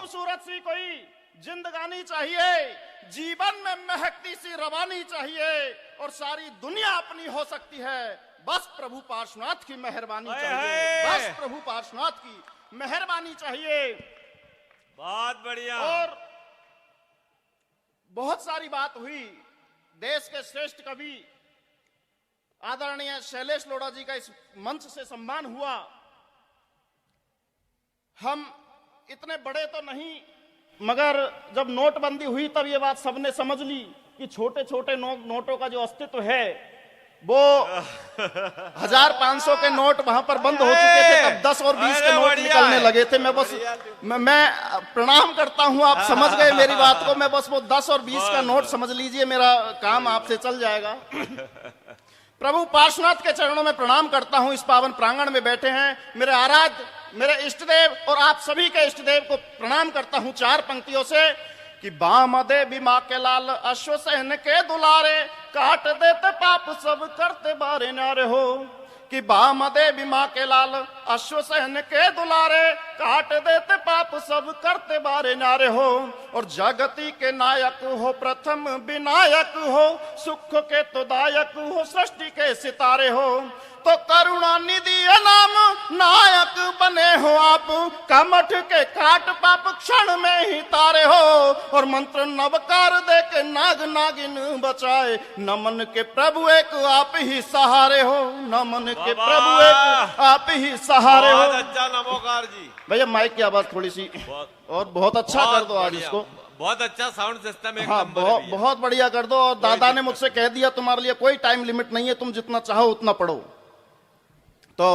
खूबसूरत सी कोई जिंदगानी चाहिए, जीवन में महकती सी रवानी चाहिए और सारी दुनिया अपनी हो सकती है। बस प्रभु पार्श्वनाथ की मेहरबानी चाहिए, बस प्रभु पार्श्वनाथ की मेहरबानी चाहिए। बहुत बढ़िया। और बहुत सारी बात हुई। देश के श्रेष्ठ कवि आदरणीय शैलेश लोढ़ा जी का इस मंच से सम्मान हुआ। हम इतने बड़े तो नहीं, मगर जब नोटबंदी हुई तब ये बात सबने समझ ली कि छोटे छोटे नोटों का जो अस्तित्व है वो 1500 के नोट वहां पर बंद हो चुके थे, तब 10 और 20 के नोट निकलने लगे थे। मैं प्रणाम करता हूं, आप समझ गए मेरी बात को। मैं बस वो 10 और 20 का नोट समझ लीजिए, मेरा काम आपसे चल जाएगा। प्रभु पार्श्वनाथ के चरणों में प्रणाम करता हूं। इस पावन प्रांगण में बैठे हैं मेरे आराध्य, मेरे इष्टदेव, और आप सभी के इष्टदेव को प्रणाम करता हूं 4 पंक्तियों से कि बाम देवी माँ के लाल अश्व सहन के दुलारे, काट देते पाप सब करते बारे नारे हो। कि बाम देवी माँ के लाल अश्व सहन के दुलारे, काट देते पाप सब करते बारे नारे हो। और जगती के नायक हो प्रथम विनायक हो, सुख के तो दायक हो सृष्टि के सितारे हो। तो करुणा निधि नाम नायक बने हो आप, कमठ के काट पाप क्षण में ही तारे हो। और मंत्र नवकार दे के नाग नागिन बचाए, नमन के प्रभु एक आप ही सहारे हो, नमन के प्रभु एक आप ही सहारे हो। बहुत अच्छा नमोकार जी। भैया माइक की आवाज थोड़ी सी और बहुत अच्छा कर दो आज इसको। बहुत अच्छा साउंड सिस्टम है। हाँ, बहुत बढ़िया कर दो। और दादा ने मुझसे कह दिया तुम्हारे लिए कोई टाइम लिमिट नहीं है, तुम जितना चाहो उतना पढ़ो। तो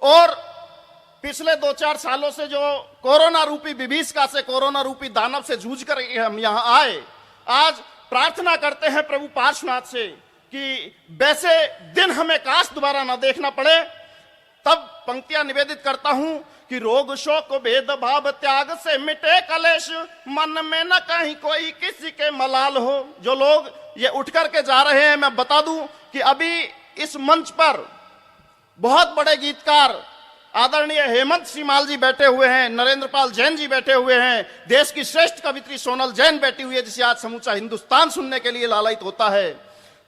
और पिछले 2-4 सालों से जो कोरोना रूपी विभीषिका से, कोरोना रूपी दानव से जूझ कर हम यहाँ आए, आज प्रार्थना करते हैं प्रभु पार्श्वनाथ से कि वैसे दिन हमें काश दोबारा ना देखना पड़े। तब पंक्तियां निवेदित करता हूं कि रोग शोक भेद भाव त्याग से मिटे कलेश, मन में न कहीं कोई किसी के मलाल हो। जो लोग ये उठ करके जा रहे हैं, मैं बता दूं कि अभी इस मंच पर बहुत बड़े गीतकार आदरणीय हेमंत सीमाल जी बैठे हुए हैं, नरेंद्र पाल जैन जी बैठे हुए हैं, देश की श्रेष्ठ कवित्री सोनल जैन बैठी हुई है, जिसे आज समूचा हिंदुस्तान सुनने के लिए लालायित होता है।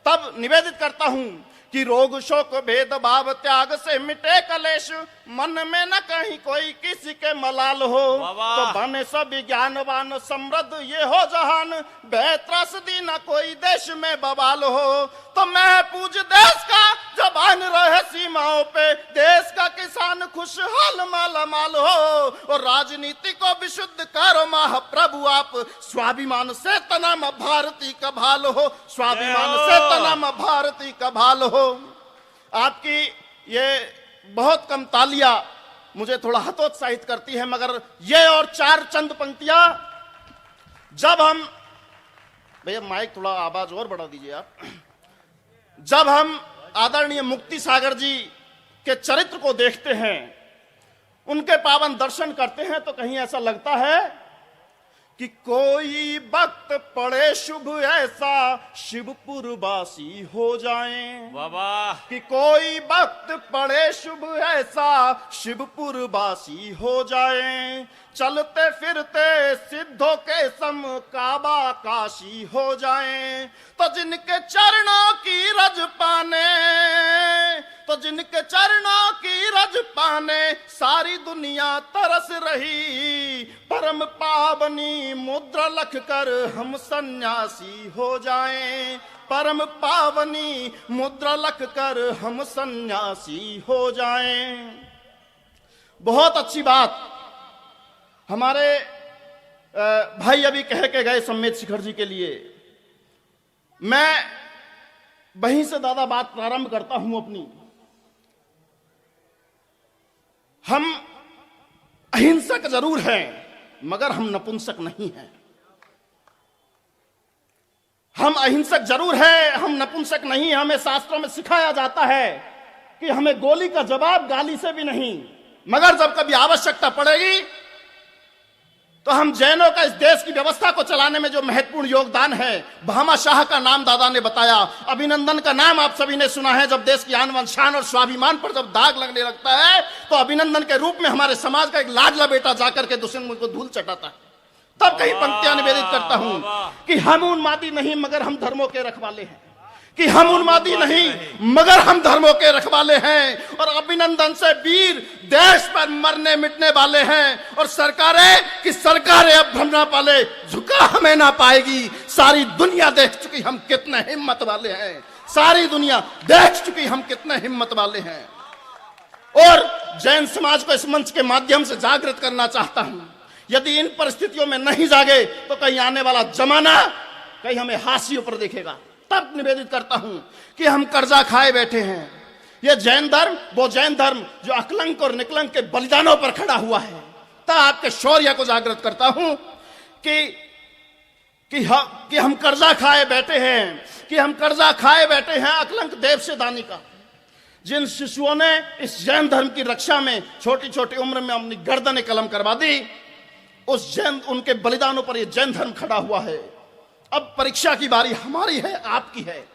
तब निवेदित करता हूं कि रोग शोक भेद भाव त्याग से मिटे कलेश, मन में न कहीं कोई किसी के मलाल हो। तो बने सभी ज्ञानवान समृद्ध ये हो जहान, बेत्रसदी न कोई देश में बवाल हो। तो मैं पूज देश का जबान रहे सीमाओं पे, देश का किसान खुशहाल माला माल हो। और राजनीति को विशुद्ध करो महाप्रभु आप, स्वाभिमान से तनाम भारती का भाल हो, स्वाभिमान से तनाम भारती का भाल हो। आपकी ये बहुत कम तालियां मुझे थोड़ा हतोत्साहित करती है, मगर ये और 4 चंद पंक्तियां जब हम, भैया माइक थोड़ा आवाज और बढ़ा दीजिए आप, जब हम आदरणीय मुक्ति सागर जी के चरित्र को देखते हैं, उनके पावन दर्शन करते हैं, तो कहीं ऐसा लगता है कि कोई वक्त पड़े शुभ ऐसा शिवपुरवासी हो जाएं। वाह। कि कोई वक्त पड़े शुभ ऐसा शिवपुरवासी हो जाएं, चलते फिरते सिद्धों के सम काबा काशी हो जाएं। तो जिनके चरणों की रज पाने, तो जिनके चरणों की रज पाने सारी दुनिया तरस रही, परम पावनी मुद्रा लख कर हम सन्यासी हो जाएं, परम पावनी मुद्रा लख कर हम सन्यासी हो जाएं। बहुत अच्छी बात हमारे भाई अभी कह के गए सम्मेद शिखर जी के लिए। मैं वहीं से दादा बात प्रारंभ करता हूं अपनी। हम अहिंसक जरूर हैं, मगर हम नपुंसक नहीं हैं। हम अहिंसक जरूर हैं, हम नपुंसक नहीं। हमें शास्त्रों में सिखाया जाता है कि हमें गोली का जवाब गाली से भी नहीं, मगर जब कभी आवश्यकता पड़ेगी तो हम जैनों का इस देश की व्यवस्था को चलाने में जो महत्वपूर्ण योगदान है, भामा शाह का नाम दादा ने बताया, अभिनंदन का नाम आप सभी ने सुना है। जब देश की आन बान शान और स्वाभिमान पर जब दाग लगने लगता है तो अभिनंदन के रूप में हमारे समाज का एक लाडला बेटा जाकर के दुश्मन को धूल चटाता है। तब कई पंक्तियां निवेदित करता हूं कि हम उन्मादी नहीं मगर हम धर्मों के रखवाले हैं, कि हम उन्मादी नहीं मगर हम धर्मों के रखवाले हैं, और अभिनंदन से वीर देश पर मरने मिटने वाले हैं। और सरकारें अब भ्रम ना पाले, झुका हमें ना पाएगी। सारी दुनिया देख चुकी हम कितने हिम्मत वाले हैं, सारी दुनिया देख चुकी हम कितने हिम्मत वाले हैं। और जैन समाज को इस मंच के माध्यम से जागृत करना चाहता हूं, यदि इन परिस्थितियों में नहीं जागे तो कहीं आने वाला जमाना कहीं हमें हाशियों पर देखेगा। तब निवेदित करता हूं कि हम कर्जा खाए बैठे हैं। यह जैन धर्म, वो जैन धर्म जो अकलंक और निकलंक के बलिदानों पर खड़ा हुआ है। तब आपके शौर्य को जागृत करता हूं कि हम कर्जा खाए बैठे हैं, कि हम कर्जा खाए बैठे हैं अकलंक देव से दानी का। जिन शिशुओं ने इस जैन धर्म की रक्षा में छोटी छोटी उम्र में अपनी गर्दनें कलम करवा दी, उनके बलिदानों पर यह जैन धर्म खड़ा हुआ है। अब परीक्षा की बारी हमारी है, आपकी है,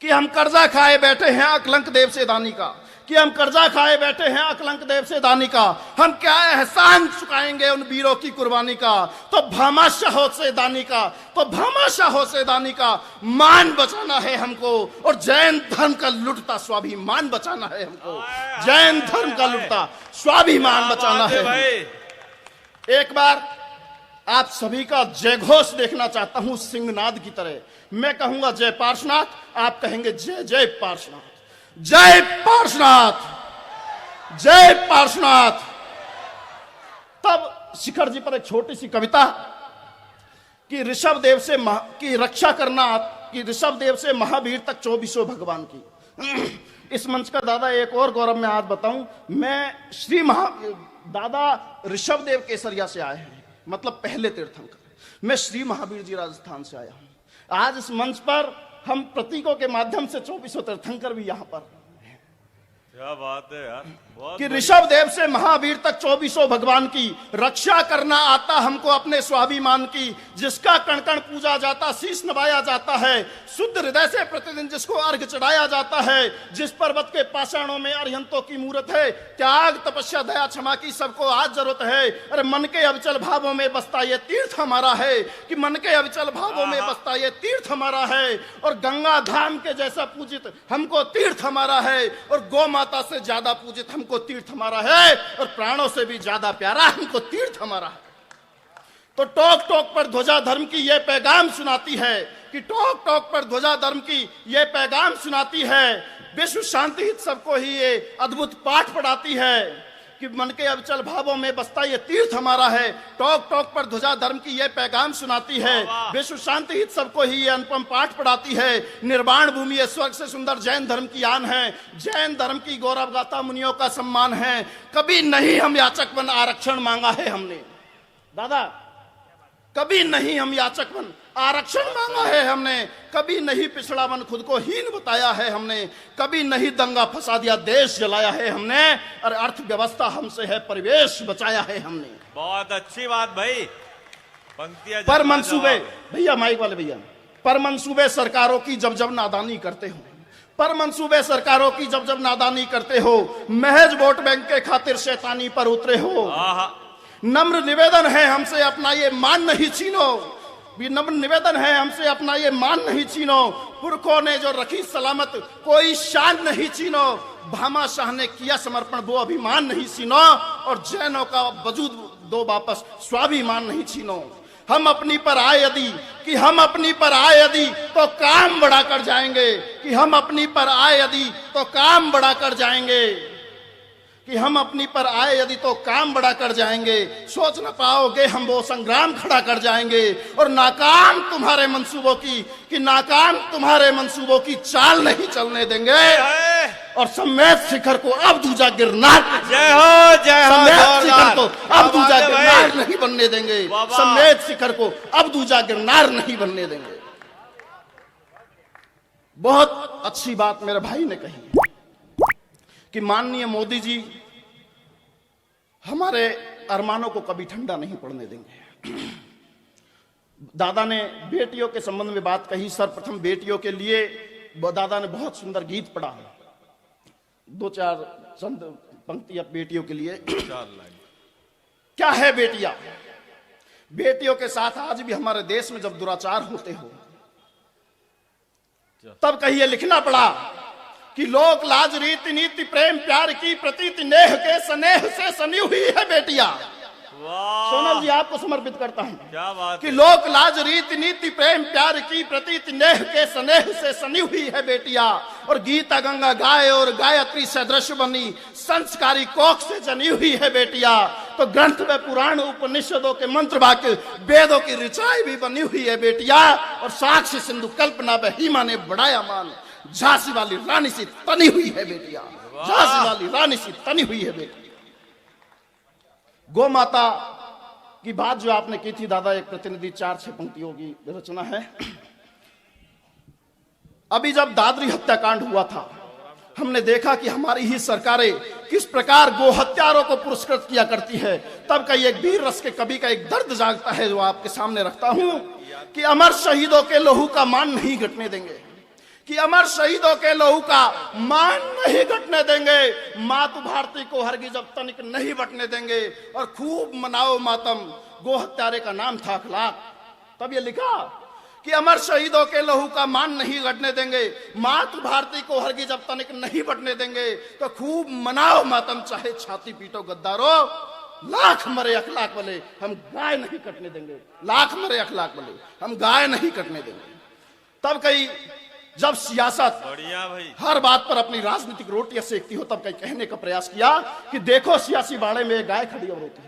कि हम कर्जा खाए बैठे हैं अकलंक देव से दानी का, कि हम कर्जा खाए बैठे हैं अकलंक देव से दानी का। हम क्या एहसान चुकाएंगे उन वीरों की कुर्बानी का। तो भामा शाह से दानी का, तो भामा शाह से दानी का मान बचाना है हमको, और जैन धर्म का लुटता स्वाभिमान बचाना है हमको। जैन धर्म का लुटता स्वाभिमान बचाना है। एक बार आप सभी का जय घोष देखना चाहता हूं, सिंहनाद की तरह। मैं कहूंगा जय पार्श्वनाथ, आप कहेंगे जय जय पार्श्वनाथ, जय पार्श्वनाथ, जय पार्श्वनाथ। तब शिखर जी पर एक छोटी सी कविता कि ऋषभ देव से की रक्षा करना, कि ऋषभ देव से महावीर तक 24 भगवान की। इस मंच का दादा एक और गौरव में आज बताऊं, मैं दादा ऋषभ देव केसरिया से आए हैं, मतलब पहले तीर्थंकर। मैं श्री महावीर जी राजस्थान से आया हूं। आज इस मंच पर हम प्रतीकों के माध्यम से 24 तीर्थंकर भी यहां पर, क्या बात है यार, कि ऋषभ देव से महावीर तक 24 भगवान की रक्षा करना आता हमको अपने स्वाभिमान की। जिसका कण कण पूजा जाता, शीश नवाया जाता है, शुद्ध हृदय से प्रतिदिन जिसको अर्घ चढ़ाया जाता है। जिस पर्वत के पाषाणों में अरिहंतों की मूरत है, त्याग तपस्या दया क्षमा की सबको आज जरूरत है। अरे मन के अविचल भावों में बसता ये तीर्थ हमारा है, कि मन के अविचल भावों में बसता ये तीर्थ हमारा है। और गंगा धाम के जैसा पूजित हमको तीर्थ हमारा है, और गौ माता से ज्यादा पूजित हमको तीर्थ हमारा है, और प्राणों से भी ज्यादा प्यारा हमको तीर्थ हमारा है। तो टोक टोक पर ध्वजा धर्म की यह पैगाम सुनाती है, कि टोक टोक पर ध्वजा धर्म की यह पैगाम सुनाती है। विश्व शांति हित सबको ही ये अद्भुत पाठ पढ़ाती है, कि मन के अविचल भावों में बसता ये तीर्थ हमारा है। टोक टोक पर ध्वजा धर्म की यह पैगाम सुनाती है, विश्व शांति हित सबको ही ये अनुपम पाठ पढ़ाती है। निर्वाण भूमि ये स्वर्ग से सुंदर जैन धर्म की आन है, जैन धर्म की गौरव गाथा मुनियों का सम्मान है। कभी नहीं हम याचक बन आरक्षण मांगा है हमने, दादा कभी नहीं हम याचक बन आरक्षण मांगा है हमने, कभी नहीं पिछड़ा बन खुद को हीन बताया है हमने, कभी नहीं दंगा फसा दिया देश जलाया है हमने, और अर्थव्यवस्था हमसे है परिवेश बचाया है हमने। बहुत अच्छी बात भाई, पंक्तियां पर मंसूबे, भैया माइक वाले भैया, पर मंसूबे सरकारों की जब जब नादानी करते हो, पर मंसूबे सरकारों की जब जब नादानी करते हो, महज वोट बैंक के खातिर शैतानी पर उतरे हो। नम्र निवेदन है हमसे अपना ये मान नहीं छीनो, नम्र निवेदन है हमसे अपना ये मान नहीं छीनो। पुरखों ने जो रखी सलामत कोई शान नहीं छीनो, भामा शाह ने किया समर्पण वो अभिमान नहीं छीनो, और जैनों का वजूद दो वापस स्वाभिमान नहीं छीनो। हम अपनी पर आए यदि, कि हम अपनी पर आए यदि तो काम बड़ा कर जाएंगे, कि हम अपनी पर आए यदि तो काम बड़ा कर जाएंगे, कि हम अपनी पर आए यदि तो काम बड़ा कर जाएंगे। सोच न पाओगे हम वो संग्राम खड़ा कर जाएंगे, और नाकाम तुम्हारे मंसूबों की, कि नाकाम तुम्हारे मंसूबों की चाल नहीं चलने देंगे, और समेत शिखर को अब दूजा गिरनार, जय हो जय हो, समेत शिखर को अब दूजा गिरनार नहीं बनने देंगे, समेत शिखर को अब दूजा गिरनार नहीं बनने देंगे। बहुत अच्छी बात मेरे भाई ने कही कि माननीय मोदी जी हमारे अरमानों को कभी ठंडा नहीं पड़ने देंगे। दादा ने बेटियों के संबंध में बात कही। सर्वप्रथम बेटियों के लिए दादा ने बहुत सुंदर गीत पढ़ा, दो चार चंद पंक्तियां बेटियों के लिए। क्या है बेटियां? बेटियों के साथ आज भी हमारे देश में जब दुराचार होते हो तब कहिए लिखना पड़ा कि लोक लाज रीति नीति प्रेम प्यार की प्रतीति नेह के स्नेह से सनी हुई है बेटियां। वाह, सोनल जी आपको समर्पित करता हूं क्या बात कि है। लोक लाज रीति नीति प्रेम प्यार की प्रतीति नेह के स्नेह से सनी हुई है बेटियां। और गीता गंगा गाय और गायत्री सदृश बनी संस्कारी कोख से जनी हुई है बेटियां। तो ग्रंथ में पुराण उपनिषदों के मंत्र वाक्य वेदों की ऋचाई भी बनी हुई है बेटियां। और साक्षी सिंधु कल्पना में हीमा ने बढ़ाया मान झांसी वाली रानी सी तनी हुई है बेटियां। झांसी वाली रानी सी तनी हुई है बेटियां। गौ माता की बात जो आपने की थी दादा, एक प्रतिनिधि 4-6 पंक्तियों की रचना है। अभी जब दादरी हत्याकांड हुआ था हमने देखा कि हमारी ही सरकारें किस प्रकार गो हत्यारों को पुरस्कृत किया करती है। तब का एक वीर रस के कवि का एक दर्द जागता है जो आपके सामने रखता हूं कि अमर शहीदों के लहू का मान नहीं घटने देंगे, कि अमर शहीदों के लहू का मान नहीं घटने देंगे। मातु भारती को हरगिज जब तनिक नहीं बटने देंगे। और खूब मनाओ मातम, गो हत्यारे का नाम था अखलाक। तब ये लिखा कि अमर शहीदों के लहू का मान नहीं घटने देंगे, मातु भारती को हरगिज जब तनिक नहीं बटने देंगे। तो खूब मनाओ मातम, चाहे छाती पीटो गद्दारों, लाख मरे अखलाक वाले हम गाय नहीं कटने देंगे। लाख मरे अखलाक वाले हम गाय नहीं कटने देंगे। तब कई जब सियासत बढ़िया भाई हर बात पर अपनी राजनीतिक रोटियां सेकती हो तब कई कहने का प्रयास किया कि देखो सियासी बाड़े में गाय खड़ी अब रोती है,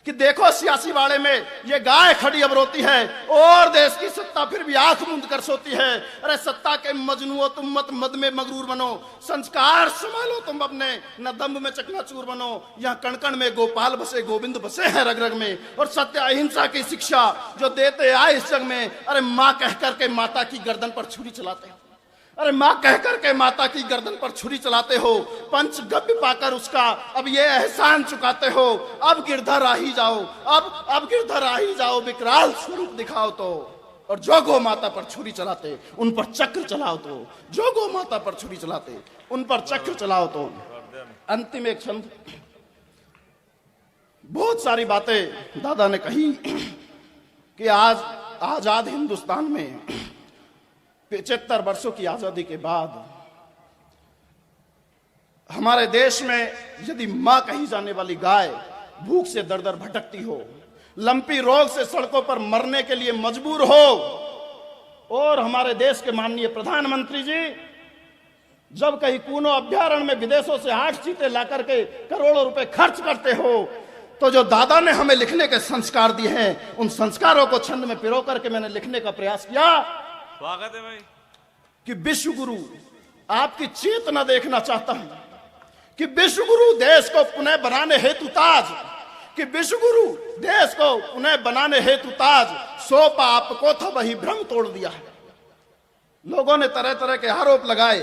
कि देखो सियासी बाड़े में ये गाय खड़ी अब रोती है और देश की सत्ता फिर भी आंख मूंद कर सोती है। अरे सत्ता के मजनुओ तुम मत मद में मगरूर बनो, संस्कार संभालो तुम अपने, न दम्भ में चकनाचूर बनो। यहाँ कण कण में गोपाल बसे, गोविंद बसे हैं रग रग में। और सत्य अहिंसा की शिक्षा जो देते आए इस जग में। अरे माँ कह करके माता की गर्दन पर छुरी चलाते हो, अरे माँ कह करके माता की गर्दन पर छुरी चलाते हो। पंच गव्य पाकर उसका अब ये एहसान चुकाते हो। अब गिरधर आ ही जाओ, अब गिरधर आ ही जाओ, विकराल स्वरूप दिखाओ तो। और जो गौ माता पर छुरी चलाते उन पर चक्र चलाओ तो, जो गौ माता पर छुरी चलाते उन पर चक्र चलाओ तो। अंतिम एक छंद, बहुत सारी बातें दादा ने कही कि आज आजाद हिंदुस्तान में 75 वर्षों की आजादी के बाद हमारे देश में यदि मां कही जाने वाली गाय भूख से दर दर भटकती हो, लंपी रोग से सड़कों पर मरने के लिए मजबूर हो, और हमारे देश के माननीय प्रधानमंत्री जी जब कहीं कूनो अभ्यारण्य में विदेशों से 8 चीते ला करके करोड़ों रुपए खर्च करते हो, तो जो दादा ने हमें लिखने के संस्कार दिए हैं उन संस्कारों को छंद में पिरो करके मैंने लिखने का प्रयास किया। स्वागत है भाई। कि विश्व गुरु आपकी चेतना देखना चाहता हूं, कि विश्व गुरु देश को पुनः बनाने हेतु ताज, कि विश्व गुरु देश को पुनः बनाने हेतु ताज, सौंपा आपको था वही भ्रम तोड़ दिया है। लोगों ने तरह तरह के आरोप लगाए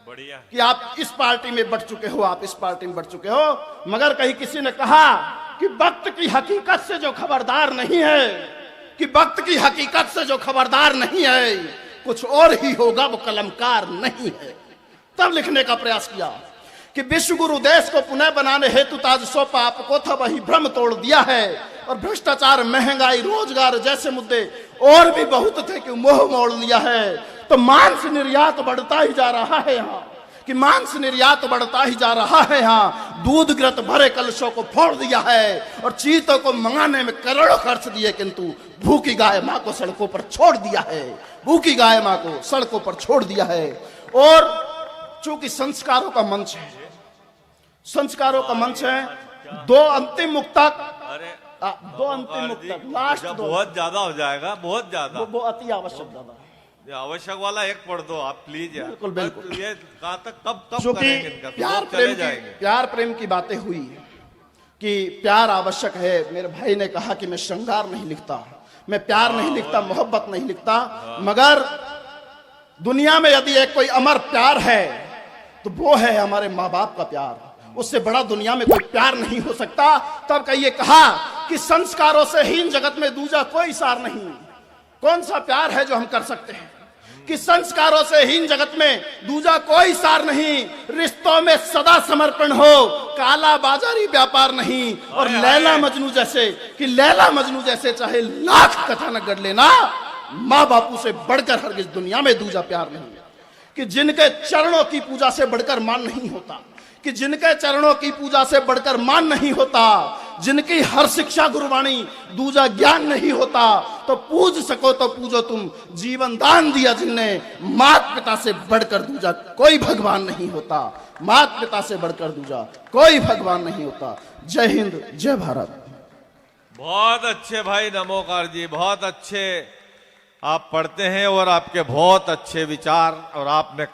बढ़िया कि आप इस पार्टी में बढ़ चुके हो, आप इस पार्टी में बढ़ चुके हो, मगर कहीं किसी ने कहा कि वक्त की हकीकत से जो खबरदार नहीं है, कि वक्त की हकीकत से जो खबरदार नहीं है कुछ और ही होगा, वो कलमकार नहीं है। तब लिखने का प्रयास किया कि विश्व गुरु देश को पुनः बनाने हेतु ताज सौंपा आपको था वही भ्रम तोड़ दिया है। और भ्रष्टाचार, महंगाई, रोजगार जैसे मुद्दे और भी बहुत थे कि मोह मोड़ लिया है। तो मांस निर्यात बढ़ता ही जा रहा है यहाँ, कि मांस निर्यात बढ़ता ही जा रहा है यहाँ। दूध ग्रत भरे कलशों को फोड़ दिया है और चीतों को मंगाने में करोड़ों खर्च दिए, किंतु भूखी गाय माँ को सड़कों पर छोड़ दिया है। भूखी गाय माँ को सड़कों पर छोड़ दिया है। और चूंकि संस्कारों का मंच है, संस्कारों का मंच है, दो अंतिम मुक्तक, अरे दो अंतिम मुक्तक, लास्ट जब दो, बहुत ज्यादा हो जाएगा, बहुत ज्यादा वो अति आवश्यक दादा, ये आवश्यक वाला एक पढ़ दो आप प्लीज यार। बिल्कुल, बिल्कुल। बस ये कहाँ तक कब चूंकि करेंगे इनका, प्यार लोग प्रेम चले की जाएंगे। प्यार प्रेम की बातें हुई कि प्यार आवश्यक है। मेरे भाई ने कहा कि मैं श्रृंगार नहीं लिखता, मैं प्यार नहीं लिखता, मोहब्बत नहीं लिखता, मगर दुनिया में यदि एक कोई अमर प्यार है तो वो है हमारे माँ बाप का प्यार, उससे बड़ा दुनिया में कोई प्यार नहीं हो सकता। तब कहिए कहा कि संस्कारों से हीन जगत में दूजा कोई सार नहीं। कौन सा प्यार है जो हम कर सकते हैं कि संस्कारों से हीन जगत में दूजा कोई सार नहीं, रिश्तों में सदा समर्पण हो, काला बाजारी व्यापार नहीं। और लैला मजनू जैसे कि लैला मजनू जैसे चाहे लाख कथानक गढ़ लेना, माँ बापू से बढ़कर हरगिज दुनिया में दूजा प्यार नहीं। कि जिनके चरणों की पूजा से बढ़कर मान नहीं होता, कि जिनके चरणों की पूजा से बढ़कर मान नहीं होता, जिनकी हर शिक्षा गुरुवाणी दूजा ज्ञान नहीं होता, तो पूज सको तो पूजो तुम, जीवन दान दिया जिनने, मात पिता से बढ़कर दूजा कोई भगवान नहीं होता। मात पिता से बढ़कर दूजा कोई भगवान नहीं होता। जय हिंद, जय भारत। बहुत अच्छे भाई नमोकार जी, बहुत अच्छे आप पढ़ते हैं और आपके बहुत अच्छे विचार, और आपने